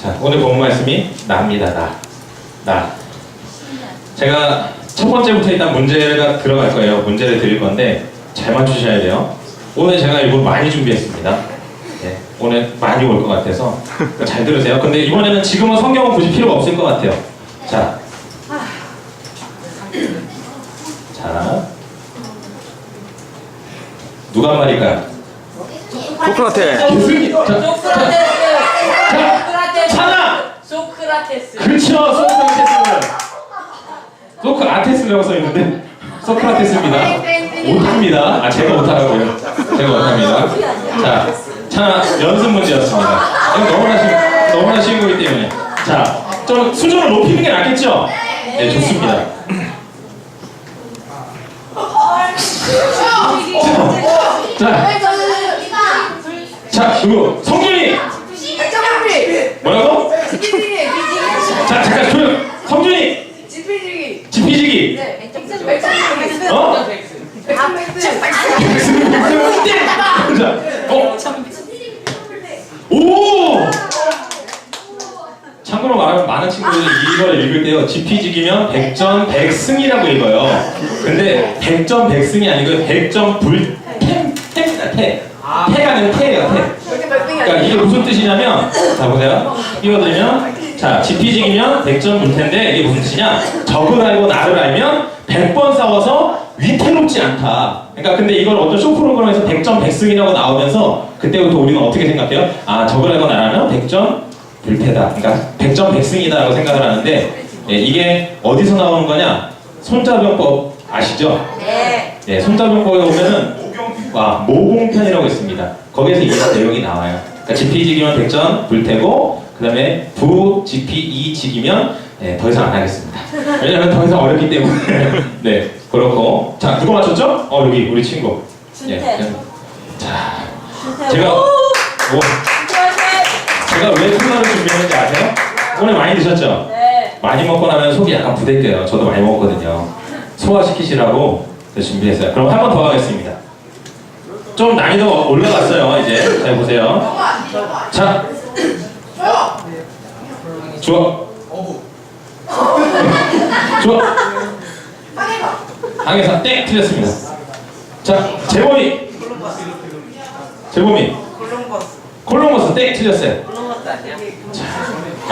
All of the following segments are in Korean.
자, 오늘 본 말씀이 나입니다. 나. 제가 첫 번째부터 일단 문제가 들어갈 거예요. 문제를 드릴 건데 잘 맞추셔야 돼요. 오늘 제가 이거 많이 준비했습니다. 네, 오늘 많이 올 것 같아서 잘 들으세요. 근데 이번에는 지금은 성경은 굳이 필요가 없을 것 같아요. 자, 누가 한 말일까요? 소크라테. 예수님. 찬아. 소크라테스. 그렇죠, 소크라테스라고 써 있는데 소크라테스입니다. 못합니다. 아, 제가 못하라고요. 제가 못합니다. 자, 찬아 연습 문제였습니다. 이거 너무나 쉬운 거기 때문에. 자, 좀 수준을 높이는 게 낫겠죠? 네, 좋습니다. 자, 누구? 성준이! 뭐라고? 자, 잠깐 조용! 성준이! 지피지기! 어? 자, 오! 참고로 말하면 많은 친구들이 이걸 읽을 때요, 지피지기면 100점 100승이라고 읽어요. 근데 100점 100승이 아니고 100점 태입니다, 태. 태가는 태예요, 태. 그러니까 이게 무슨 뜻이냐면, 자 보세요. 띄워드리면, 자, 지피지기면 100점 불텐데 이게 무슨 뜻이냐? 적을 알고 나를 알면 100번 싸워서 위태롭지 않다. 그러니까 근데 이걸 어떤 쇼 프로그램에서 100점 100승이라고 나오면서 그때부터 우리는 어떻게 생각해요? 아, 적을 알고 나를 알면 100점 불패다. 그러니까 100점 100승이다라고 생각을 하는데, 예, 이게 어디서 나오는 거냐? 손자병법 아시죠? 네. 네, 손자병법에 보면은 모공편이라고 있습니다. 거기에서 이 내용이 나와요. 그러니까 지피지기면 100점 불태고, 그 다음에 부지피이지기면 더 이상 안 하겠습니다. 왜냐면 더 이상 어렵기 때문에. 네, 그렇고. 자, 누가 맞췄죠? 여기 우리 친구. 준태. 자, 제가 왜 콜라를 준비했는지 아세요? 오늘 많이 드셨죠? 네. 많이 먹고 나면 속이 약간 부대껴요. 저도 많이 먹었거든요. 소화시키시라고 준비했어요. 그럼 한 번 더 하겠습니다. 좀 난이도 올라갔어요, 이제. 잘 보세요. 자. 좋아. 좋아. 항해사 땡! 틀렸습니다. 자, 재범이. 콜럼버스 땡! 틀렸어요. 자,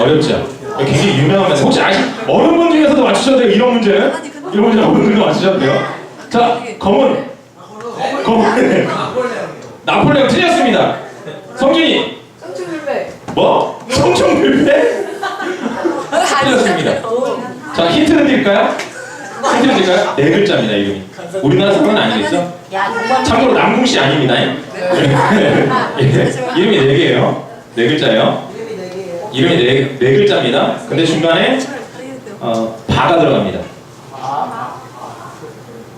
어렵죠? 굉장히 유명한 문제. 혹시 어른분 중에서도 맞추셔도 돼요, 이런 문제는? 이런 문제는 어른분도 맞추셔도 돼요. 자, 검은. 나폴레옹 틀렸습니다. 성준이. 뭐? 성충불패? 틀렸습니다. 자, 힌트는 드릴까요? 네 글자입니다, 이름이. 우리나라 사람은 아니겠죠? 참고로 남궁씨 아닙니다. 예. 이름이 4개예요. 4글자예요. 이름이 네 글자입니다. 근데 중간에 바가 들어갑니다.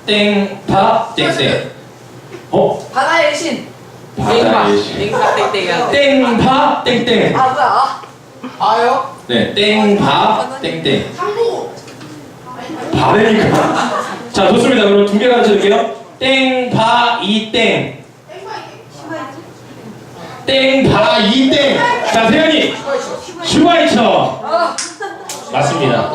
땡파 땡땡. 바다의 신. 바다의 신. 땡파 땡땡. 뭐야? 네, 땡파 땡땡. 바다니까. 자, 좋습니다. 그럼 2개 가르쳐드릴게요. 땡파 이땡. 땡파 이땡. 자, 세연이. 슈바이처. 맞습니다.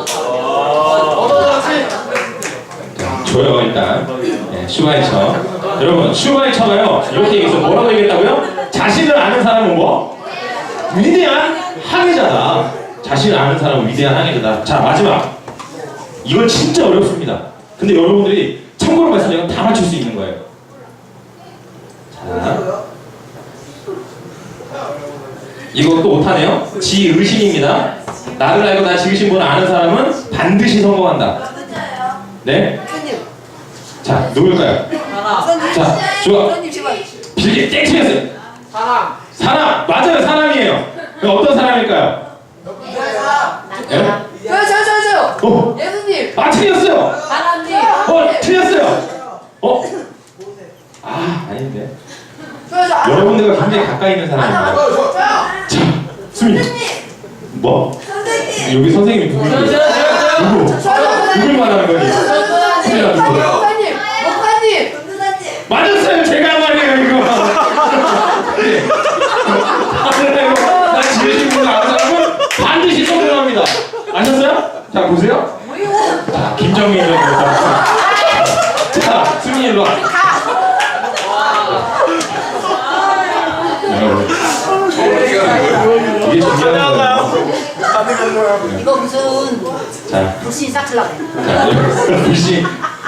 줘요, 일단. 네, 슈바이처. 여러분, 슈바이처가요, 이렇게 얘기해서 뭐라고 얘기했다고요? 자신을 아는 사람은 뭐? 위대한 항해자다. 자신을 아는 사람은 위대한 항해자다. 자, 마지막. 이건 진짜 어렵습니다. 근데 여러분들이 참고로 말씀드리면 다 맞출 수 있는 거예요. 자. 이것도 못하네요. 지의신입니다. 나를 알고 나 지으신 분을 아는 사람은 반드시 성공한다. 네? 자, 누굴까요? 자, 좋아. 빌리 땡 틀렸어요. 사람. 맞아요, 사람이에요. 어떤 사람일까요? 예? 저요. 예수님. 아, 틀렸어요. 하나님. 틀렸어요. 아닌데. 여러분들과 굉장히 가까이 있는 사람입니다. 자, 수민. 뭐? 여기 선생님이 누구예요? 누굴 말하는 거니? 수민아, 누구? 목사님. 맞았어요. 제가 말이에요, 이거. 나 지으신 분을 아는 사람은 이게 중요한 거예요. 이거 무슨 자, 불신 싹쓸라고. 글씨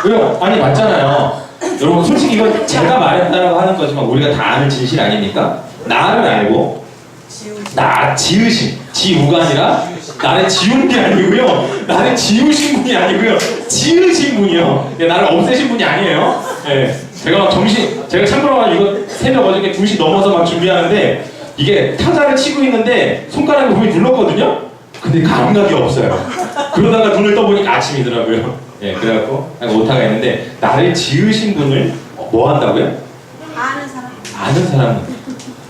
왜요? 아니 맞잖아요. 여러분 솔직히 이건 제가 말했다라고 하는 거지만 우리가 다 아는 진실 아닙니까? 나를 알고 나 지으신 지우가 아니라 나를 지운 게 아니고요. 나를 지우신 분이 아니고요. 지으신 분이요. 예, 나를 없애신 분이 아니에요. 예, 제가 막 제가 참고로 이거 새벽 어저께 2시 넘어서 막 준비하는데 이게 타자를 치고 있는데 손가락을 분명히 눌렀거든요. 근데 감각이 없어요. 그러다가 눈을 떠보니까 아침이더라고요. 예, 그래갖고 오타가 있는데 나를 지으신 분을 뭐 한다고요? 아는 사람. 아는 사람은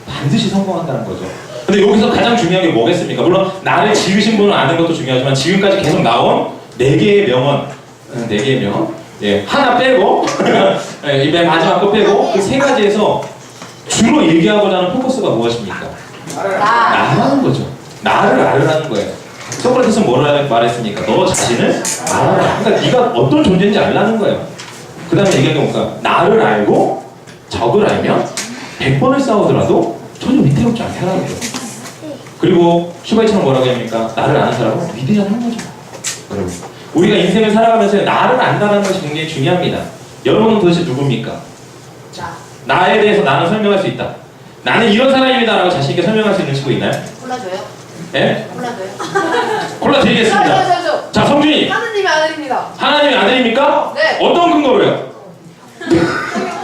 반드시 성공한다는 거죠. 근데 여기서 가장 중요한 게 뭐겠습니까? 물론 나를 지으신 분을 아는 것도 중요하지만 지금까지 계속 나온 4개의 명언, 4개의 명언, 예, 하나 빼고 예, 이 맨 마지막 거 빼고 그 3가지에서 주로 얘기하고자 하는 포커스가 무엇입니까? 나라는 거죠. 나를 알으라는 거예요. 소크라테스는 뭐라고 말했습니까? 너 자신을 알아라. 그러니까 네가 어떤 존재인지 알라는 거예요. 그 다음에 얘기한 게 뭔가 나를 알고 적을 알면 100번을 싸우더라도 전혀 위태롭지 않게 하라는 거예요. 그리고 슈바이처럼 뭐라고 합니까? 나를 아는 사람은 위대한 행보죠. 여러분, 우리가 인생을 살아가면서 나를 안다는 것이 굉장히 중요합니다. 여러분은 도대체 누굽니까? 나에 대해서 나는 설명할 수 있다. 나는 이런 사람입니다 라고 자신있게 설명할 수 있는 친구 있나요? 골라줘요? 예? 골라줘요? 골라 드리겠습니다. 자, 성준이. 하느님의 아들입니다. 하나님의 아들입니까? 네. 어떤 근거로요?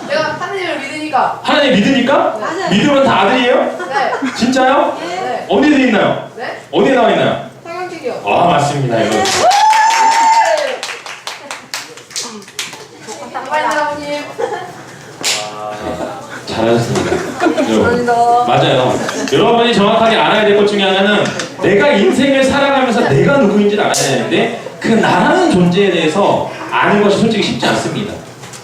내가 하느님을 믿으니까. 하나님 믿으니까? 맞아요. 믿으면 다 아들이에요? 네. 진짜요? 네. 어디에 돼 있나요? 네. 어디에 나와 있나요? 성경책이요. 아, 맞습니다. 이거. 감사합니다, 아버님. 잘하셨습니다. 여러분. 감사합니다. 맞아요. 여러분이 정확하게 알아야 될 것 중에 하나는 내가 인생을 살아가면서 내가 누구인지를 알아야 되는데 그 나라는 존재에 대해서 아는 것이 솔직히 쉽지 않습니다.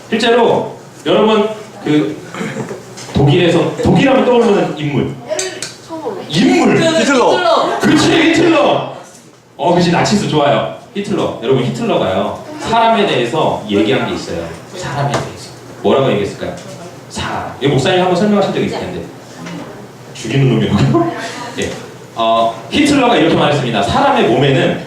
실제로 여러분 그 독일하면 떠오르는 인물. 인물. 히틀러. 그렇지, 히틀러. 그렇지, 나치스 좋아요. 히틀러. 여러분, 히틀러가요 사람에 대해서 얘기한 게 있어요. 사람에 대해서 뭐라고 얘기했을까요? 사람. 이 목사님 한번 설명하신 적 있을 텐데 죽이는 놈이라고. 예. 히틀러가 이렇게 말했습니다. 사람의 몸에는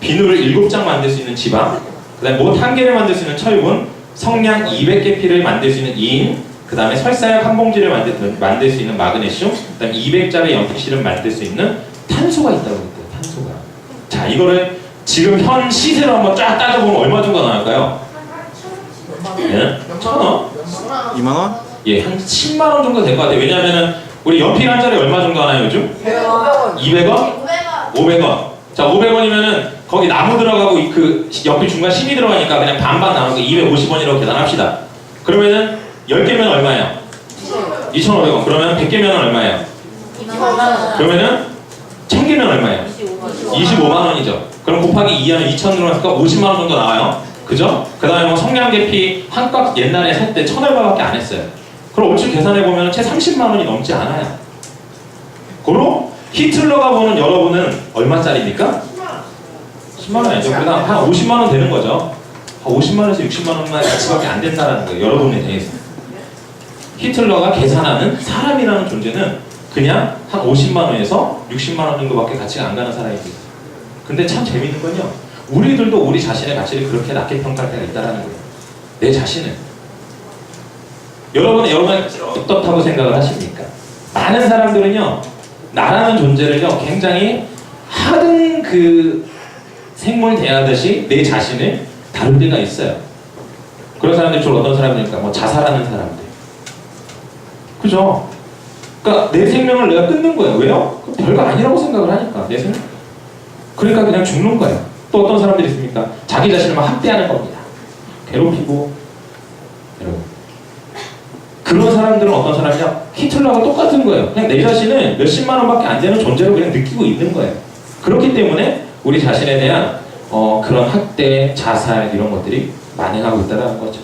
비누를 7장 만들 수 있는 지방, 그다음에 못 1개를 만들 수 있는 철분, 성냥 200개 피를 만들 수 있는 인, 그 다음에 설사약 한 봉지를 만들 수 있는 마그네슘, 그 다음에 200장의 연필실을 만들 수 있는 탄소가 있다고 그랬대요. 탄소가. 자, 이거를 지금 현 시세로 한번 쫙 따져보면 얼마 정도 나올까요? 예? 1,000원? 2만원? 예, 한 10만원 정도 될 것 같아요. 왜냐면은 우리 연필 한 자리 얼마 정도 하나요, 요즘? 500원. 200원? 500원. 자, 500원이면은 거기 나무 들어가고 그 연필 중간 심이 들어가니까 그냥 반반 나누고 250원이라고 계산합시다. 그러면은 10개면 얼마예요? 2,500원. 그러면 100개면 얼마예요? 2만원. 그러면은 1000개면 얼마예요? 25만 원이죠. 그럼 곱하기 2하면 2,000으로 하니까 50만 원 정도 나와요. 그죠? 그 다음에 뭐 성냥계피 한 값 옛날에 살 때 1,000얼마밖에 안 했어요. 그럼 얼추 계산해보면 채 30만 원이 넘지 않아요. 그럼 히틀러가 보는 여러분은 얼마짜리입니까? 10만 원 아니죠. 그다음 한 50만 원 되는 거죠. 한 50만 원에서 60만 원만 가치밖에 안 된다는 거예요. 여러분에 대해서. 히틀러가 계산하는 사람이라는 존재는 그냥 한 50만 원에서 60만 원 정도밖에 가치가 안 가는 사람입니다. 근데 참 재밌는 건요. 우리들도 우리 자신의 가치를 그렇게 낮게 평가할 때가 있다는 거예요. 내 자신을. 여러분은 어떻다고 생각을 하십니까? 많은 사람들은요. 나라는 존재를요. 굉장히 하등 그 생물 대하듯이 내 자신을 다룰 때가 있어요. 그런 사람들이 주로 어떤 사람들입니까? 뭐 자살하는 사람들. 그죠? 그러니까 내 생명을 내가 끊는 거예요. 왜요? 별거 아니라고 생각을 하니까 내 생명. 그러니까 그냥 죽는 거예요. 또 어떤 사람들이 있습니까? 자기 자신을 막 학대하는 겁니다. 괴롭히고. 여러분. 그런 사람들은 어떤 사람이냐? 히틀러가 똑같은 거예요. 그냥 내 자신을 몇십만 원밖에 안 되는 존재로 그냥 느끼고 있는 거예요. 그렇기 때문에 우리 자신에 대한 그런 학대, 자살 이런 것들이 만행하고 있다는 거죠.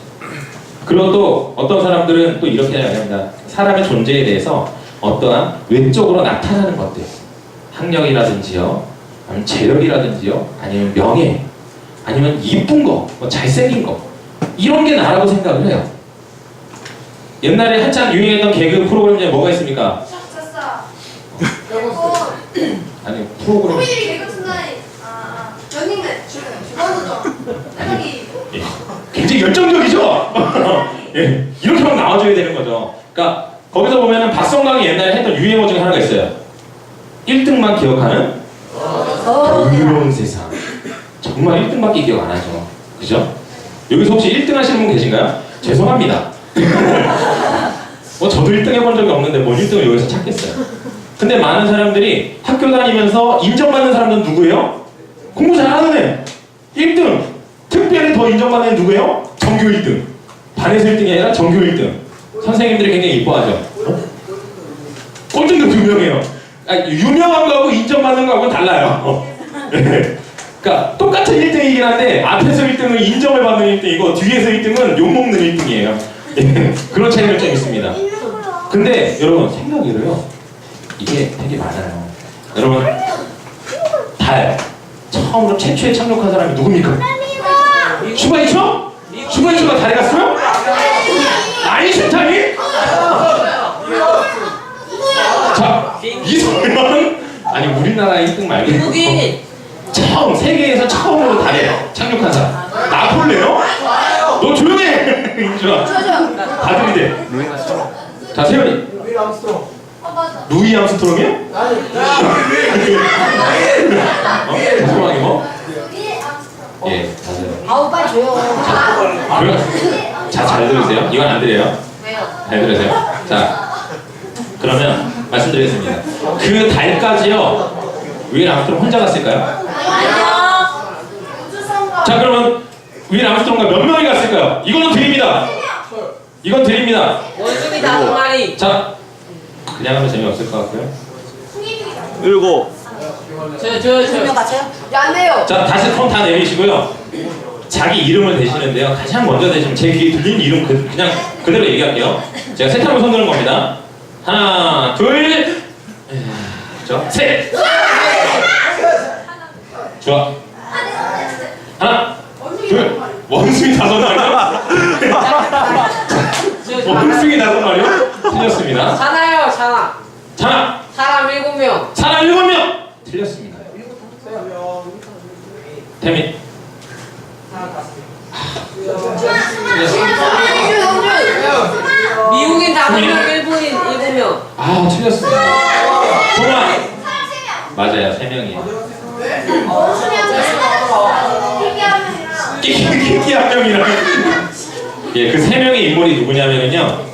그리고 또 어떤 사람들은 또 이렇게 이야기합니다. 사람의 존재에 대해서 어떠한 외적으로 나타나는 것들, 학력이라든지요, 아니면 재력이라든지요, 아니면 명예, 아니면 이쁜 거, 뭐 잘생긴 거 이런 게 나라고 생각을 해요. 옛날에 한참 유행했던 개그 프로그램 중에 뭐가 있습니까? 프로그램. 호미님이 개그 순간에 연인은 죽어서 생각이 예. 굉장히 열정적이죠? 예. 이렇게 막 나와줘야 되는 거죠. 그러니까 거기서 보면은 박성광이 옛날에 했던 유행어 중에 하나가 있어요. 1등만 기억하는 그런 세상. 정말 1등밖에 기억 안 하죠. 그죠? 여기서 혹시 1등 하시는 분 계신가요? 죄송합니다. 저도 1등 해본 적이 없는데 뭘 1등을 여기서 찾겠어요. 근데 많은 사람들이 학교 다니면서 인정받는 사람들은 누구예요? 공부 잘하는 애. 1등. 특별히 더 인정받는 애 누구예요? 전교 1등. 반에서 1등이 아니라 전교 1등. 선생님들이 굉장히 이뻐하죠. 꼴등도 2명이에요. 유명한 거하고 인정받는 거하고는 달라요. 그러니까 똑같은 1등이긴 한데 앞에서 1등은 인정을 받는 1등이고 뒤에서 1등은 욕먹는 1등이에요. 그런 차이가 좀 있습니다. 근데 여러분 생각으로요. 이게 되게 많아요. 여러분 달 처음으로 최초에 착륙한 사람이 누굽니까? 슈바이처? 슈바이처가 달에 갔어요? 아인슈타인? 자, 이소면 아니 우리나라 1등 말고 미국인. 처음 세계에서 처음으로 달에 착륙한 사람 나폴레옹? 너 조용해! 인주아 다 들이대. 자 세연이 루이 암스트롱이요? 죄송하게 뭐? 예, 맞아요. 아우 빨리 줘요. 자, 잘 들으세요. 이건 안 들려요. 잘 들으세요. 자, 그러면 말씀드리겠습니다. 그 달까지요. 윌 암스트롱 혼자 갔을까요? 자, 그러면 윌 암스트롱과 몇 명이 갔을까요? 이거는 드립니다. 이건 드립니다. 원숭이 5마리. 자, 그냥 하면 재미없을 것 같고요. 7. 분명 맞춰요? 안 돼요. 자, 다시 손 다 내리시고요. 자기 이름을 대시는데요. 가장 먼저 대시면 제 귀에 들리는 이름 그냥 그대로 얘기할게요. 제가 셋 하면 손 드는 겁니다. 하나, 둘, 셋. 좋아. 하나, 둘. 원숭이 5마리요? 원숭이 5마리요? 틀렸습니다. 사나요, 사나. 자, 사람 7명. 사람 7명. 틀렸습니다. 태민. 미국인 5명, 일본인 7명. 아, 틀렸습니다. 정말. 맞아요, 3명이에요. 끼끼 한 명이랑. 예, 그 3명의 인물이 누구냐면요.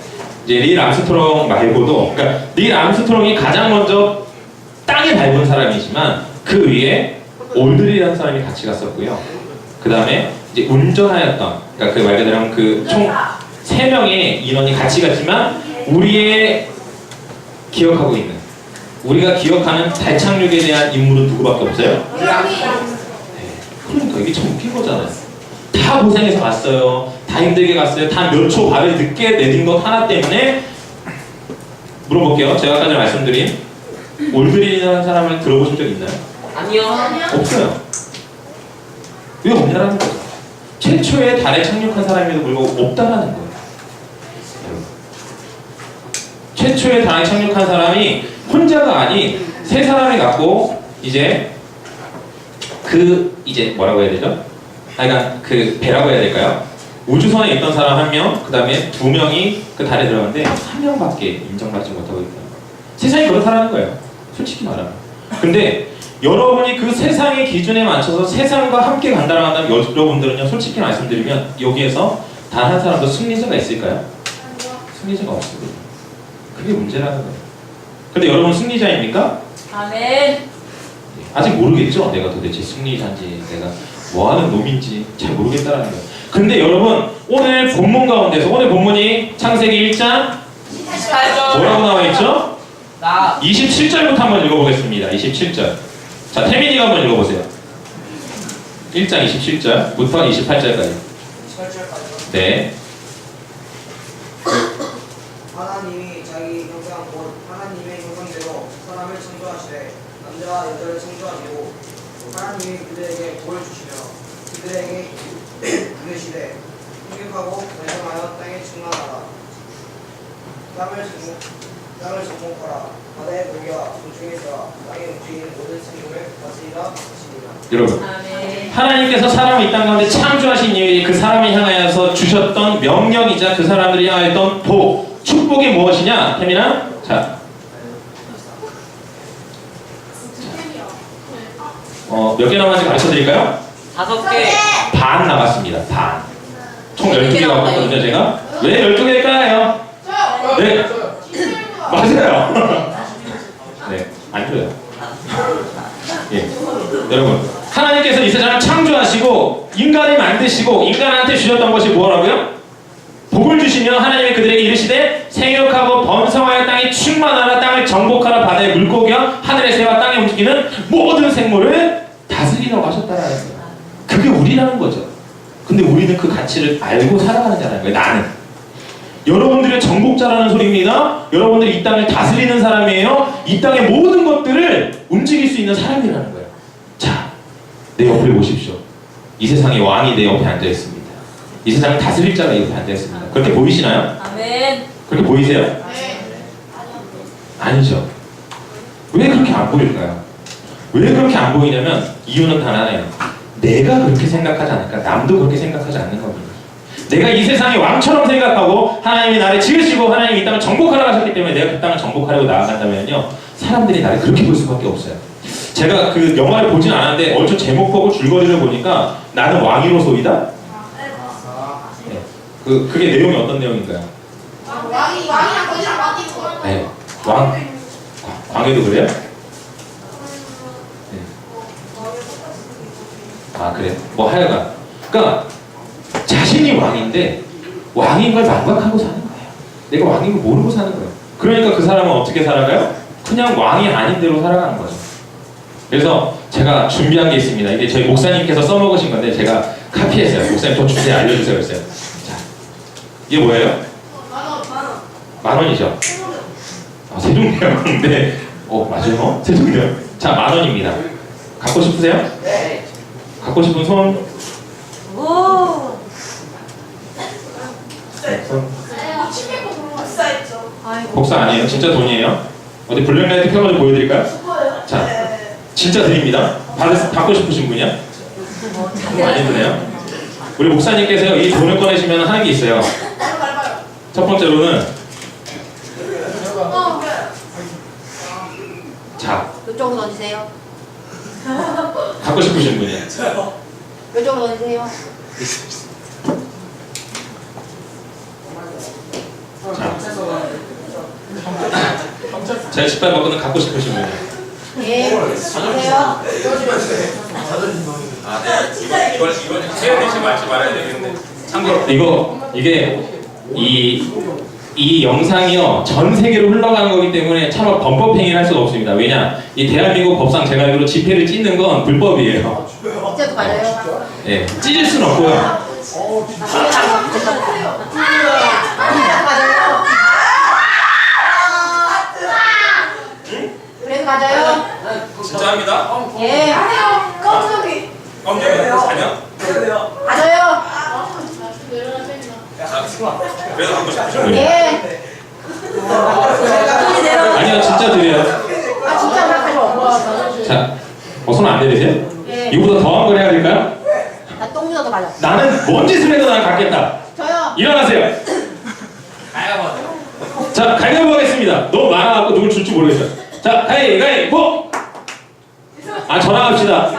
이제 릴 암스트롱 말고도, 그러니까 릴 암스트롱이 가장 먼저 땅에 밟은 사람이지만 그 위에 올드리라는 사람이 같이 갔었고요. 그 다음에 이제 운전하였던, 그러니까 그 말 그대로 그 총 3명의 인원이 같이 갔지만 우리의 기억하고 있는, 우리가 기억하는 달 착륙에 대한 인물은 누구밖에 없어요? 그러니까 이게 참 웃긴 거잖아요. 다 고생해서 갔어요. 다 힘들게 갔어요. 다 몇 초 발을 늦게 내딘 것 하나 때문에 물어볼게요. 제가 아까 전에 말씀드린 올드린이라는 사람을 들어보신 적 있나요? 아니요. 없어요. 왜 없냐라는 거죠. 최초에 달에 착륙한 사람에도 불구하고 없다라는 거예요. 최초에 달에 착륙한 사람이 혼자가 아닌 3사람이 갔고 이제 이제 뭐라고 해야 되죠? 그러니까 그 배라고 해야 될까요? 우주선에 있던 사람 1명, 그 다음에 2명이 그 달에 들어갔는데 1명밖에 인정받지 못하고 있다. 세상이 그렇다라는 거예요. 솔직히 말하면. 근데 여러분이 그 세상의 기준에 맞춰서 세상과 함께 간다고 한다면 여러분들은요, 솔직히 말씀드리면 여기에서 단 한 사람도 승리자가 있을까요? 승리자가 없습니다. 그게 문제라는 거예요. 근데 여러분 승리자입니까? 아멘. 아직 모르겠죠? 내가 도대체 승리자인지 내가 뭐하는 놈인지 잘 모르겠다라는 거예요. 근데 여러분 오늘 본문 가운데서 오늘 본문이 창세기 1장 28절. 뭐라고 나와 있죠? 나. 27절부터 한번 읽어보겠습니다. 27절. 자, 태민이가 한번 읽어보세요. 1장 27절부터 28절까지. 네. 하나님이 자기 형상 곧 하나님의 형상대로 사람을 창조하시되 남자와 여자를 창조하시고 하나님이 그들에게 복을 주시며 그들에게 이르시되 풍족하고 번성하여 땅에 충만하라. 땅을 정복하라. 바다의 고기와 공중에서 땅에 움직이는 모든 생물을 다스리라 하시니라. 여러분, 아멘. 하나님께서 사람을 이 땅 가운데 창조하신 이유에 그 사람을 향하여서 주셨던 명령이자 그 사람들이 향하였던 복, 축복이 무엇이냐? 태민아, 자, 몇 개 남았는지 가르쳐 드릴까요? 5개. 반 남았습니다. 반. 총 몇 개 12개가 남았나요? 왔거든요, 제가. 왜 12개일까요? 네, 맞아요. 네, 안 줘요. 예. 여러분, 하나님께서 이 세상을 창조하시고 인간을 만드시고 인간한테 주셨던 것이 뭐라고요? 복을 주시며 하나님이 그들에게 이르시되 생육하고 번성하여 땅에 충만하라. 땅을 정복하라. 바다의 물고기와 하늘의 새와 땅에 움직이는 모든 생물을 다스리라고 하셨다는 거예요. 그게 우리라는 거죠. 근데 우리는 그 가치를 알고 살아가는 자라는 거예요. 나는. 여러분들의 정복자라는 소리입니다. 여러분들이 이 땅을 다스리는 사람이에요. 이 땅의 모든 것들을 움직일 수 있는 사람이라는 거예요. 자, 내 옆을 보십시오. 이 세상의 왕이 내 옆에 앉아 있습니다. 이 세상을 다스릴 자가 옆에 앉아 있습니다. 그렇게 보이시나요? 아멘. 그렇게 보이세요? 아니죠. 왜 그렇게 안 보일까요? 왜 그렇게 안 보이냐면 이유는 단 하나예요. 내가 그렇게 생각하지 않을까? 남도 그렇게 생각하지 않는 겁니다. 내가 이 세상의 왕처럼 생각하고 하나님이 나를 지으시고 하나님이 이 땅을 정복하라고 하셨기 때문에 내가 그 땅을 정복하려고 나아간다면요, 사람들이 나를 그렇게 볼 수밖에 없어요. 제가 그 영화를 보진 않았는데 얼추 제목 보고 줄거리를 보니까 나는 왕이로소이다? 네. 그게 내용이 어떤 내용인가요? 왕이랑 거기랑 바뀌고. 네. 광해도 그래요? 네. 아, 그래요? 뭐 하여간. 그러니까 자신이 왕인데 왕인 걸 망각하고 사는 거예요. 내가 왕인 걸 모르고 사는 거예요. 그러니까 그 사람은 어떻게 살아가요? 그냥 왕이 아닌 대로 살아가는 거죠. 그래서 제가 준비한 게 있습니다. 이게 저희 목사님께서 써먹으신 건데 제가 카피했어요. 목사님 저 주세요. 알려주세요. 그랬어요. 자, 이게 뭐예요? 만 원이죠? 아, 세종대왕. 네. 맞아요. 세종대왕. 자, 만 원입니다. 갖고 싶으세요? 네. 갖고 싶은 손. 오. 손. 복사했죠. 복사 아니에요. 진짜 돈이에요. 어디 블랙라이트 켜가지고 보여드릴까요? 자, 진짜 드립니다. 받고 싶으신 분이야? 많이 드네요. 우리 목사님께서 이 돈을 꺼내시면 하는 게 있어요. 첫 번째로는 자, 이쪽으로 던지세요. 갖고 싶으신 분이야. 이쪽으로 던지세요. 제 신발 벗고는 갖고 싶으신 분이야. 예. 주세요. 아, 네. 이걸 세연이 씨 말지 말아야 되겠는데. 참고로 이게 이 영상이요 전 세계로 흘러가는 거기 때문에 차마 범법행위를 할 수가 없습니다. 왜냐, 이 대한민국 법상 제가 알기로 지폐를 찢는 건 불법이에요. 진짜도 맞아요. 예, 찢을 수는 없고요. 맞아요. 그래도 맞아요. 진짜 합니다. 예. 껌죽이. 껌죽이 4년? 맞아요. 그래도 갖고 싶으신 분이야. 예. 아니요, 진짜 드려요. 아 진짜 생각하죠. 자, 손 안 내리세요? 예. 이거보다 더한 걸 해야 될까요? 나 똥묻어도 맞아. 나는 뭔 짓을 해도 나는 갖겠다. 저요. 일어나세요. 자, 가위바위보 하겠습니다. 너무 많아갖고 누굴 줄지 모르겠어요. 자, 가위바위보! 아, 전화합시다.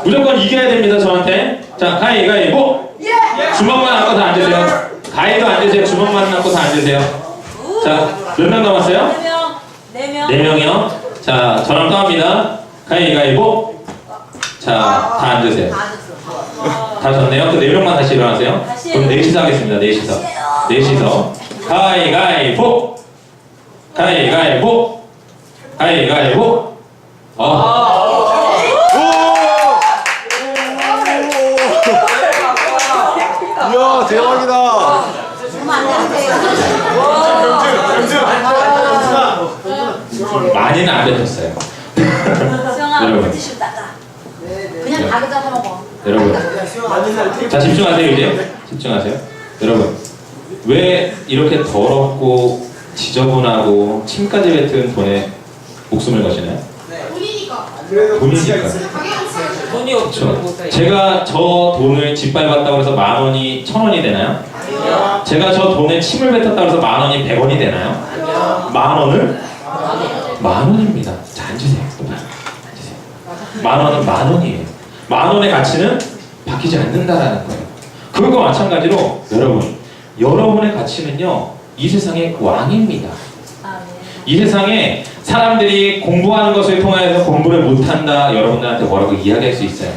무조건 이겨야 됩니다, 저한테. 자, 가위바위보! 주먹만 안고 다 앉으세요. 가위도 앉으세요. 주먹만 안고 다 앉으세요. 자, 몇 명 남았어요? 4명. 4명이요. 자, 저랑 또 합니다. 가위바위보! 자, 다 앉으세요. 다 졌네요. 그 4명만 다시 일어나세요. 그럼 4시서 하겠습니다. 4시서. 가위바위보! 가위바위보! 가위바위보! 이야 대박이다. 많이는 안 잡혔어요. 수영아, 여러분. 티슈 닦아. 그냥 닭에다 사 먹어. 여러분. 자, 집중하세요, 이제. 집중하세요. 여러분. 왜 이렇게 더럽고 지저분하고 침까지 뱉은 돈에 목숨을 거시나요? 돈이니까. 돈이 없으면 그렇죠. 못해. 제가 저 돈을 짓밟았다고 해서 10,000원이 1,000원이 되나요? 제가 저 돈에 침을 뱉었다고 해서 10,000원이 100원이 되나요? 아니요. 10,000원은? 10,000원입니다. 자, 앉으세요. 앉으세요. 10,000원은 10,000원이에요. 10,000원의 가치는 바뀌지 않는다라는 거예요. 그것과 마찬가지로 여러분의 가치는요, 이 세상의 왕입니다. 아, 네. 이 세상에 사람들이 공부하는 것을 통해서 공부를 못한다, 여러분들한테 뭐라고 이야기할 수 있어요.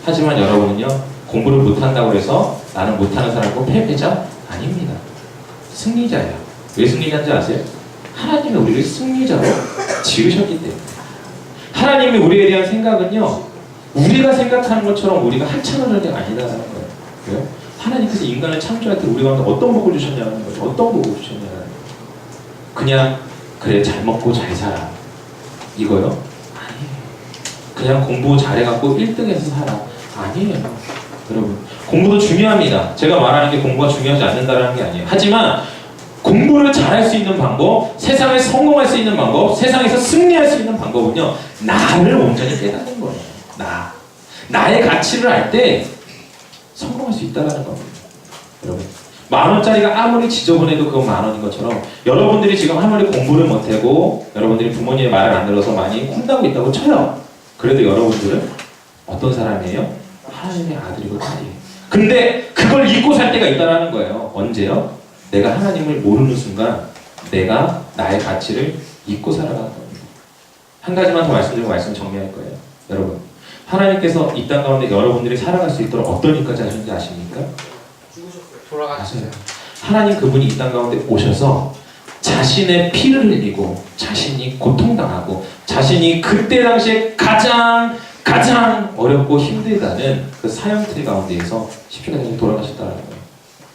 하지만 여러분은요, 공부를 못한다고 해서 나는 못하는 사람이고 패배자? 아닙니다. 승리자예요. 왜 승리자인지 아세요? 하나님이 우리를 승리자로 지으셨기 때문에. 하나님이 우리에 대한 생각은요, 우리가 생각하는 것처럼 우리가 하찮은 존재가 아니다라는 거예요. 왜요? 하나님께서 인간을 창조할 때 우리가 어떤 복을 주셨냐는 거죠. 어떤 복을 주셨냐는 거예요. 그냥 그래 잘 먹고 잘 살아 이거요? 아니에요. 그냥 공부 잘해갖고 1등해서 살아 아니에요. 여러분, 공부도 중요합니다. 제가 말하는 게 공부가 중요하지 않는다는 게 아니에요. 하지만 공부를 잘할 수 있는 방법, 세상에 성공할 수 있는 방법, 세상에서 승리할 수 있는 방법은요, 나를 온전히 깨닫는 거예요. 나의 가치를 알 때 성공할 수 있다는 겁니다. 여러분, 10,000원짜리가 아무리 지저분해도 그건 10,000원인 것처럼 여러분들이 지금 아무리 공부를 못하고 여러분들이 부모님의 말을 안 들어서 많이 혼나고 있다고 쳐요. 그래도 여러분들은 어떤 사람이에요? 하나님의 아들이고 딸이에요. 근데 그걸 잊고 살 때가 있다는 거예요. 언제요? 내가 하나님을 모르는 순간 내가 나의 가치를 잊고 살아가는 겁니다. 한 가지만 더 말씀드리고 말씀 정리할 거예요. 여러분, 하나님께서 이 땅 가운데 여러분들이 살아갈 수 있도록 어떤 일까지 하셨는지 아십니까? 돌아가셨어요. 하나님 그분이 이 땅 가운데 오셔서 자신의 피를 흘리고 자신이 고통당하고 자신이 그때 당시에 가장 어렵고 힘들다는 그 사형틀 가운데에서 십자가에 돌아가셨다는 거예요.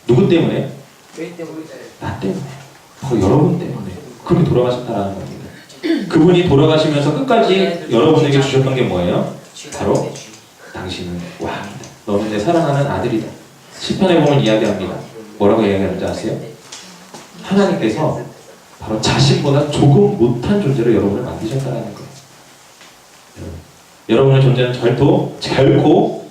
누구 때문에? 나 때문에. 바로 여러분 때문에 그렇게 돌아가셨다는 겁니다. 그분이 돌아가시면서 끝까지 여러분에게 주셨던 게 뭐예요? 바로 당신은 왕이다. 너는 내 사랑하는 아들이다. 시편에 보면 이야기합니다. 뭐라고 이야기하는지 아세요? 하나님께서 바로 자신보다 조금 못한 존재로 여러분을 만드셨다는 거예요. 여러분의 존재는 결코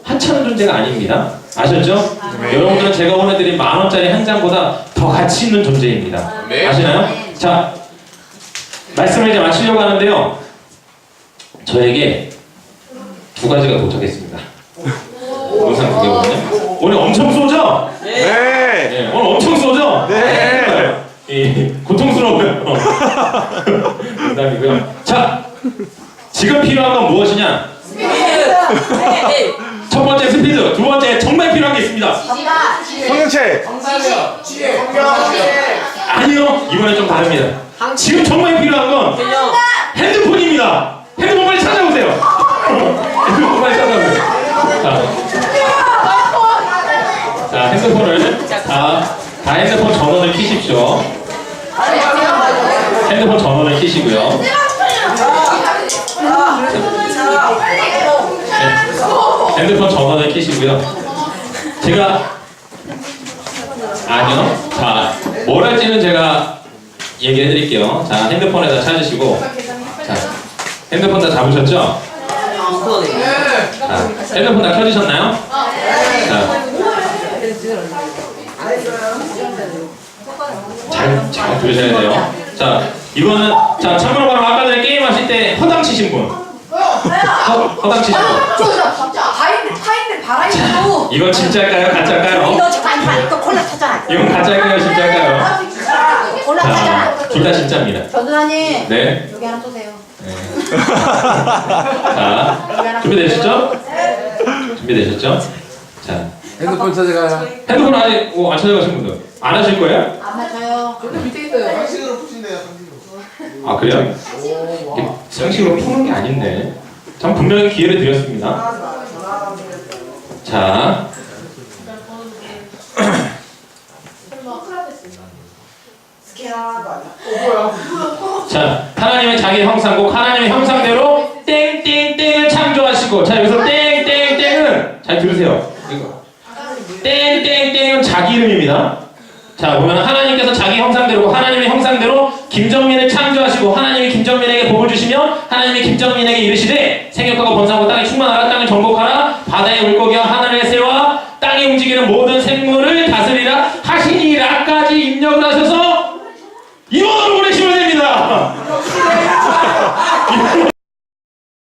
하찮은 존재가 아닙니다. 아셨죠? 네. 여러분들은 제가 보내드린 10,000원짜리 한 장보다 더 가치 있는 존재입니다. 네. 아시나요? 자, 말씀을 이제 마치려고 하는데요. 저에게 2가지가 도착했습니다. 영상 2개거든요. 오늘 엄청 쏘죠? 네. 네, 오늘 엄청 쏘죠? 네. 고통스러워요. 농담이고요. 자, 지금 필요한 건 무엇이냐? 첫 번째 스피드, 두 번째 정말 필요한 게 있습니다. 성경책. 아니요, 이번엔 좀 다릅니다. 지금 정말 필요한 건 핸드폰입니다. 핸드폰 빨리 찾아오세요. 핸드폰 빨리 찾아오세요. 자, 핸드폰을 다 핸드폰 전원을 켜십시오. 핸드폰 전원을 켜시고요. 핸드폰 전원을 켜시고요. 제가 아니요. 자, 뭘 할지는 제가 얘기해 드릴게요. 자, 핸드폰에다 찾으시고, 자, 핸드폰 다 잡으셨죠? 자, 핸드폰 다 켜주셨나요? 자, 잘 들으셔야 돼요. 자, 이거는, 자, 참고로 말하면 아까 전에 게임 하실 때 허당 치신 분. 허당 치신 분. 파인들 바라이고. 이건 진짜일까요? 가짜일까요? 이거 지금 또 콜라 탔잖아. 이건 가짜일까요? 진짜일까요? 콜라 탔잖아. 자, 둘 다 진짜입니다. 전두환님. 네. 여기 하나 쏘세요. 네. 자, 준비되셨죠? 준비되셨죠? 자, 핸드폰 찾아가요. 핸드폰 아직 안 찾아가신 분들 안 하실 거예요? 안 맞춰요. 밑에 있어요. 상식으로 푸신대요, 상식으로. 아, 그래요? 이게 상식으로 푸는 게 아닌데. 전 분명히 기회를 드렸습니다. 자, 자, 하나님의 자기 형상국, 하나님의 형상대로 땡땡땡을 창조하시고, 자, 여기서 땡땡땡은 잘 들으세요. 이거 땡땡땡은 자기 이름입니다. 자 보면 하나님께서 자기 형상대로 하나님의 형상대로 김정민을 창조하시고 하나님이 김정민에게 복을 주시며 하나님이 김정민에게 이르시되 생육하고 번성하고 땅에 충만하라 땅을 정복하라 바다의 물과